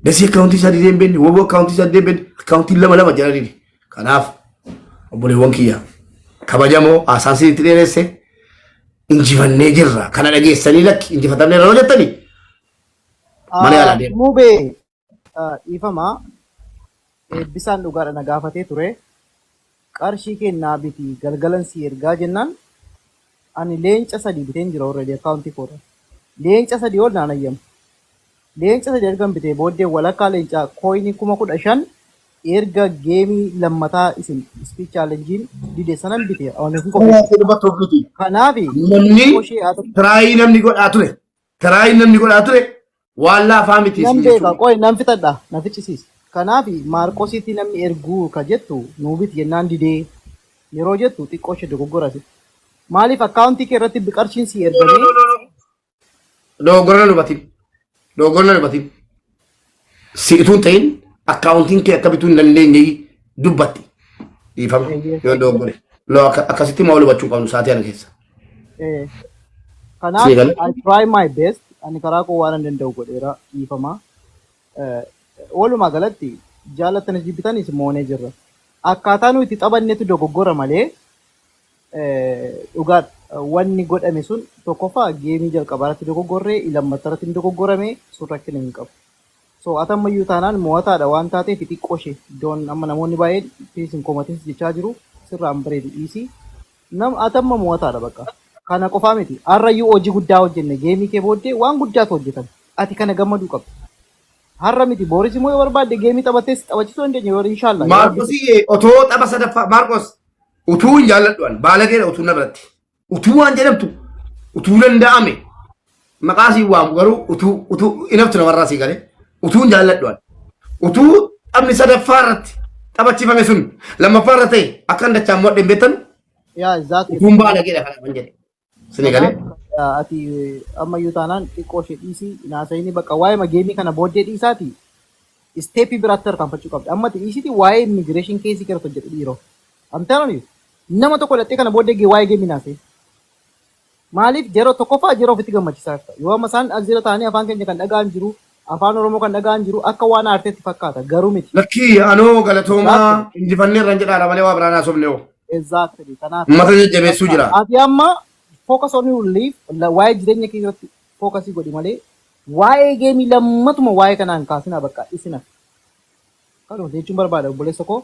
Dasi accountii sadii deemben woboo accountii sadii deemben accountii lama jedhanii kanaaf obboleewwan kiyya kabajamoo asaasii itti dheeresse injifannee jirra kana dhageessanii lakki injifatamnee yeroo jettanii mana yaalaa deema. Mubee dhiifamaa eebbisaan dhugaadha na gaafatee ture qarshii kennaa biti galgalan si ergaa jennaan ani leenca sadii biteen jira already accountii koodha leenca sadii ol naan ayyamu leenca sadii ergan bitee booddee walakkaa leencaa kooyinii 15,000 erga geemii lammataa isin speech challengein dide sanan bite awwan kun qofa kanaafi namni tiraayii namni godhaa ture waan laafaa miti nam beeka qoy nam fitadha na fichisiis kanaafi maarqosiitti namni erguu ka jettu nuubit jennaan didee yeroo jettu xiqqoo ishee dogoggorasi maaliif akkaawuntii kee irratti biqarshiin si ergamee dogoggorna dubatiin si'ituun ta'in akkaawuntiin kee akka bituu hin dandeenye dubbatti dhiifama yoo dogoggore loo akkasitti maa hubachuu qabnu saatii ana keessa. Kanaaf I try my best ani karaa koo waan danda'u godheera dhiifama. Walumaa galatti jaallatanis jibbitanis moonee jirra. Akkaataa nuti taphannetu dogoggora malee dhugaa wanni godhame sun tokkoffaa geemii jalqabaarratti dogoggorree lammattaarratti hin dogoggorame sun rakkina hin qabu. So atammayyuu taanaan mo'ataadha waan taateef xiqqoo ishee iddoon amma namoonni baay'een fiisin koomatis jechaa jiru sirraan bareedu dhiisii atamma mo'ataadha bakka. Kana qofaa miti harrayyuu hojii guddaa hojjenne geemii kee booddee waan guddaatu hojjetame ati kana gammaduu qabda. Har'a miti booris immoo yoo barbaadde geemii taphattees taphachisuu dandeenya yoo inshaallah. Maarqosii otoo tapha sadaffaa Maarqos utuu hin jaalladhuan baalageedha utuu na biratti utuu waan jedhamtu utuu danda'ame maqaasii waamu garuu utuu inaftu namarraa sii galee utuu hin jaalladhuan utuu taphni sadaffaa irratti taphachifame sun lammaffaa irra ta'e akka dachaan modhe hin beektan utuun baalageedha kana kan jedhe sini galee. Ati ammayyuu taanaan xiqqoo ishee dhiisii naasayini bakka waa'ee geemii kana booddee dhiisaati isteepii biraatti tarkaanfachuu qabdi. Amma dhiisiiti waa'ee immigireeshin keesii kana hojjetu dhiiroo. Amteerani nama tokko dhattee kana booddee waa'ee geemii naasee. Maaliif yeroo tokkoffaa yeroo ofitti gammachiisaa jirta. Yoo amma isaan azira taa'anii afaan keenya kan dhaga'an jiru afaan Oromoo kan dhaga'an jiru akka waan aarteetti fakkaata garuu miti. Lakkii anoo galatoomaa injifannee irraan jedhaadha malee waa biraan haasofne hoo. Exactly. Kanaaf. Mata jajjabeessuu jira. Ati amma focus on your life waa'ee jireenya keessatti focusii godhi malee waa'ee geemii lammatuma waa'ee kanaan kaasina bakka isina. Kanuma jechuun barbaada obboleessa koo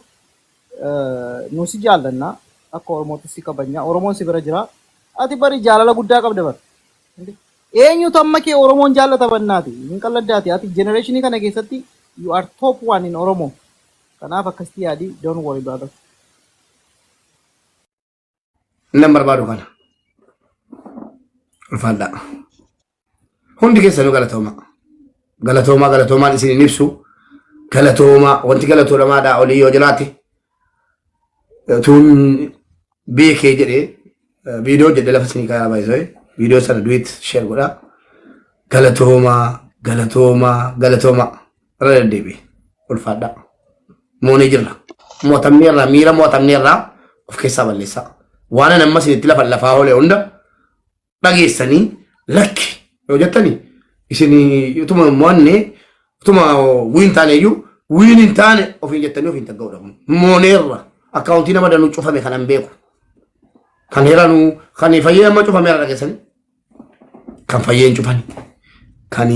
nusi jaallanna akka Oromootti si kabajna Oromoon si bira jira ati bari jaalala guddaa qabda bar. Eenyutu amma kee Oromoon jaallata bannaati hin qalladdaati ati generation kana keessatti you are top one in Oromo. Kanaaf akkasitti yaadi don't worry brother. Nan barbaadu kana. Ulfaadha. Hundi keessanuu galatoomaan isin ibsu galatoomaa wanti galatoodhamaadhaa olii yoo jiraate tuun beekee jedhee viidiyoo jedhe lafa isinii karaa baay'isee viidiyoo sana duwit sheer godhaa galatoomaa irra deddeebi'e ulfaadha. Moonee jirra mootamneerraa miira mootamneerraa of keessaa balleessaa waan amma isinitti lafaa oolee hunda dhageessanii lakki yoo jettanii isin utuma mo'anne utuma wiin taane iyyuu wiin hin taane ofiin jettanii ofiin tagga'uudha mooneerra akkaawuntii nama danuu cufame kanan beeku kan heeranu kan fayyee amma cufameera dhageessanii kan fayyee hin cufani kan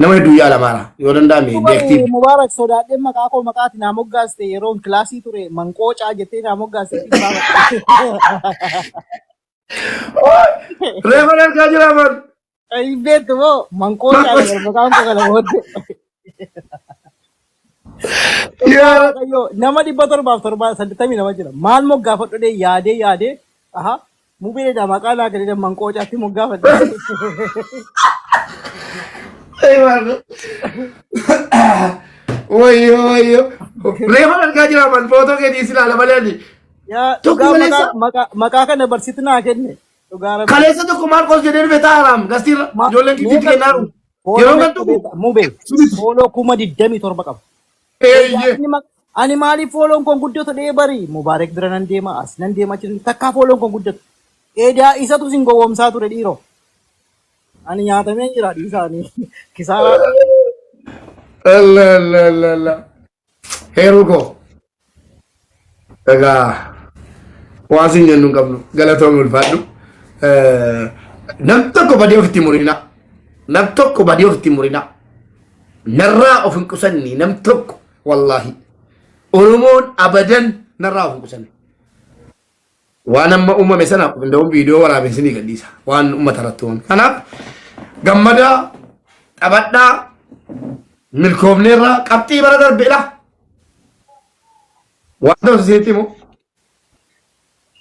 nama hedduu yaalamaara yoo danda'ame beektii. Mubaarak sodaadhee maqaa koo maqaati naa moggaaste yeroo kilaasii ture manqoocaa jettee naa moggaaste. Reefan argaa jira man. Beektu moo manqoocaa maqaan koo kana booddee. Nama 770 nama jira maal moggaafadhu yaadee aha mubee da maqaa naa gadi manqoocaatti moggaafadhu. Wayyo. Reefan argaa jira man footoo keetii si ilaala malee. Maqaa kana barsiitu naa kenne. Kaleessa tokko Maarqos jedhee dhufe taa'aram gastiirra ijoolleen kiitii kennaaru. Yeroo kan tokko mubee fooloo 27 qaba. Ani maaliif fooloon kun guddatu dhee bari Mubaarak bira nan deema as nan deema achi takkaa fooloon kun guddatu. Eedaa isatu sin gowwoomsaa ture dhiiroo. Ani nyaatamee jira dhiisaanii kisaa. الله الله الله الله هيروكو اغا واسين جنون قبل غلطون الفادو نمتكو بديو في تيمورينا نمتكو بديو في تيمورينا نرى اوفن كسني نمتكو والله أولمون أبدا نرى اوفن كسني وانا ما مثلا عندهم فيديو ورا بنسني قديسه وان ترتون انا غمدا ابدا ملكوم نرا قبطي برادر بلا وادو سيتيمو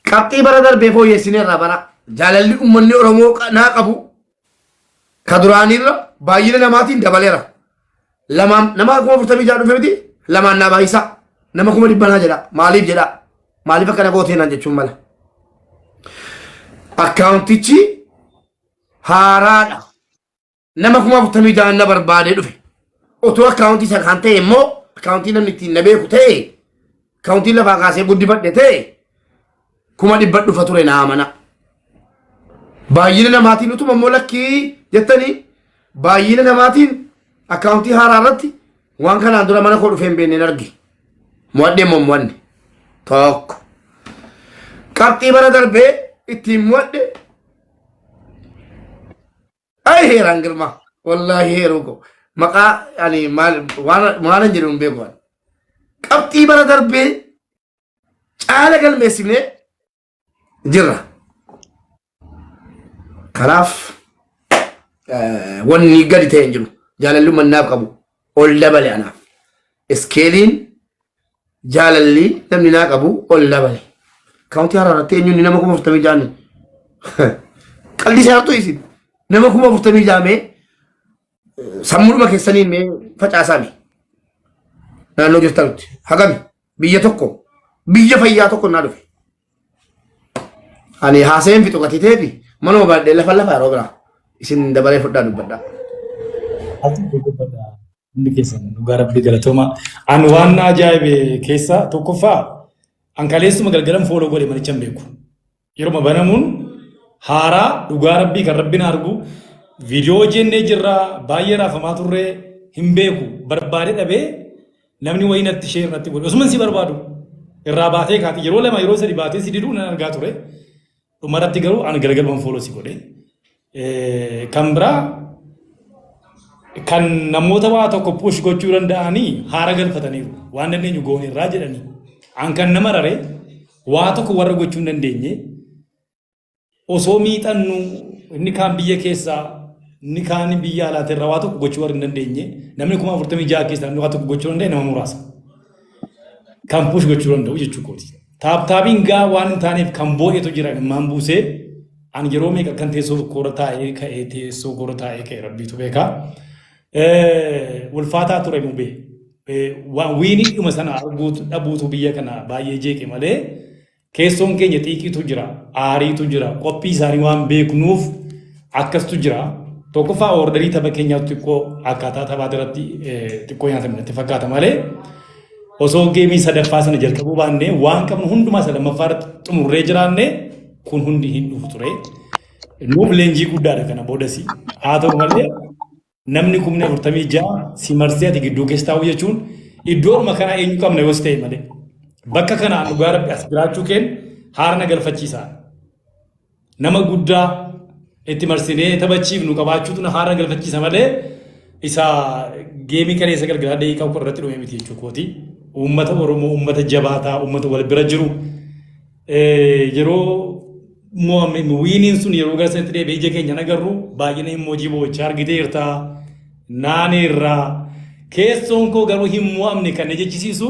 قبطي برادر بيفو يسنيرا برا جالل امني اورمو ناقبو كدرانيرا بايله نماتين دبليرا لما نما كو فرتمي جادو فيدي لما نبايسا نما كو دبنا جدا ماليف جدا ماليف كان غوتينا جچوم مال أكاونتيتي هارادا نما كما فتمي جانا بربادي دفه أوتو أكاونتي سكانتي مو أكاونتي نمتي نبيه كتي أكاونتي لفا قاسي بود دبت دتي كما دبت دفتوري نامنا بايين نماتين أتو ممولكي جتني بايين نماتين أكاونتي هارارتي وان كان عندنا منا خلو فين بين نرجي موادي ممواني توك كابتي برا دربي اتمود اي هيران غرما والله هيروكو مقا يعني ما نجرون بيغوان قبطي برا دربي على قل مسمنه جرا خلاف وني قد تنجلو جاللو من ناب قبو اول دبل انا اسكيلين جاللي نمني ناقبو اول دبل كاونتي هرارتي ني نما كوم فتمي جاني قلدي سارتو يسين نما كوم فتمي جامي سمور ما كسني مي فچاسامي نانو جفتالت حقمي بيي توكو بيي فيا توكو نادو اني حسين في توكتي تيبي منو بعد لفلا روغرا يسين دبره فدا دبدا ati dubbata inni keessan dhugaa rabbii galatooma an waan ajaa'ibe keessa tokkoffaa an kaleessuma galgalan fooloo godhe manichan beeku yeroo banamuun haaraa dhugaa rabbii kan rabbiin argu viidiyoo jennee jirra baay'ee raafamaa turre hin beeku barbaade dhabee namni wayinatti sheer natti godhe osuma si barbaadu irraa baatee kaati yeroo lama yeroo sadi baatee si diduu nan argaa ture dhumarratti garuu an galgalumaan fooloo si godhe kan biraa kan namoota waa tokko push gochuu danda'anii haara galfataniiru waan dandeenyu goone irraa jedhanii an kan nama rare waa tokko warra gochuu hin dandeenye osoo miixannu inni kaan biyya keessaa inni kaan biyya alaatti irraa waa tokko gochuu warra hin dandeenye namni 46 keessaa waa tokko gochuu danda'e nama muraasa kan push gochuu danda'u jechuu kooti taaptaabiin gaa waan hin taaneef kan boo'etu jira immaan buusee an yeroo meeqa kan teessoo koora taa'ee ka'ee teessoo koora taa'ee ka'e rabbiitu beekaa ulfaataa ture mubee waan wiinii dhuma sana arguutu dhabuutu biyya kana baay'ee jeeqe malee keessoon keenya xiiqiitu jira aariitu jira qophii isaanii waan beeknuuf akkastu jira tokkoffaa ordarii tapha keenyaatti xiqqoo akkaataa taphaa irratti xiqqoo nyaatamu natti fakkaata malee osoo geemii sadaffaa sana jalqabuu baannee waan qabnu hundumaa isa lammaffaa irratti xumurree jiraanne kun hundi hin dhufu ture nuuf leenjii guddaadha kana boodasi haa ta'u malee namni 46 si marsee ati gidduu keessa taa'u jechuun iddooma kana eenyu qabna yoo ta'e malee bakka kana dhugaa rabbi as jiraachuu keen haarna galfachiisaa nama guddaa itti marsinee taphachiifnu qabaachuutu na haarna galfachiisa malee isa geemii kaleessa galgalaa daqiiqaa irratti dhume miti jechuu kooti uummata oromoo uummata jabaataa uummata wal bira jiru yeroo wiiniin sun yeroo garasanitti deebi'ee ija keenya nagarru baay'ina himmoojii boochaa argiteertaa naanirraa keessoon koo garuu hin mo'amne kan na jechisiisu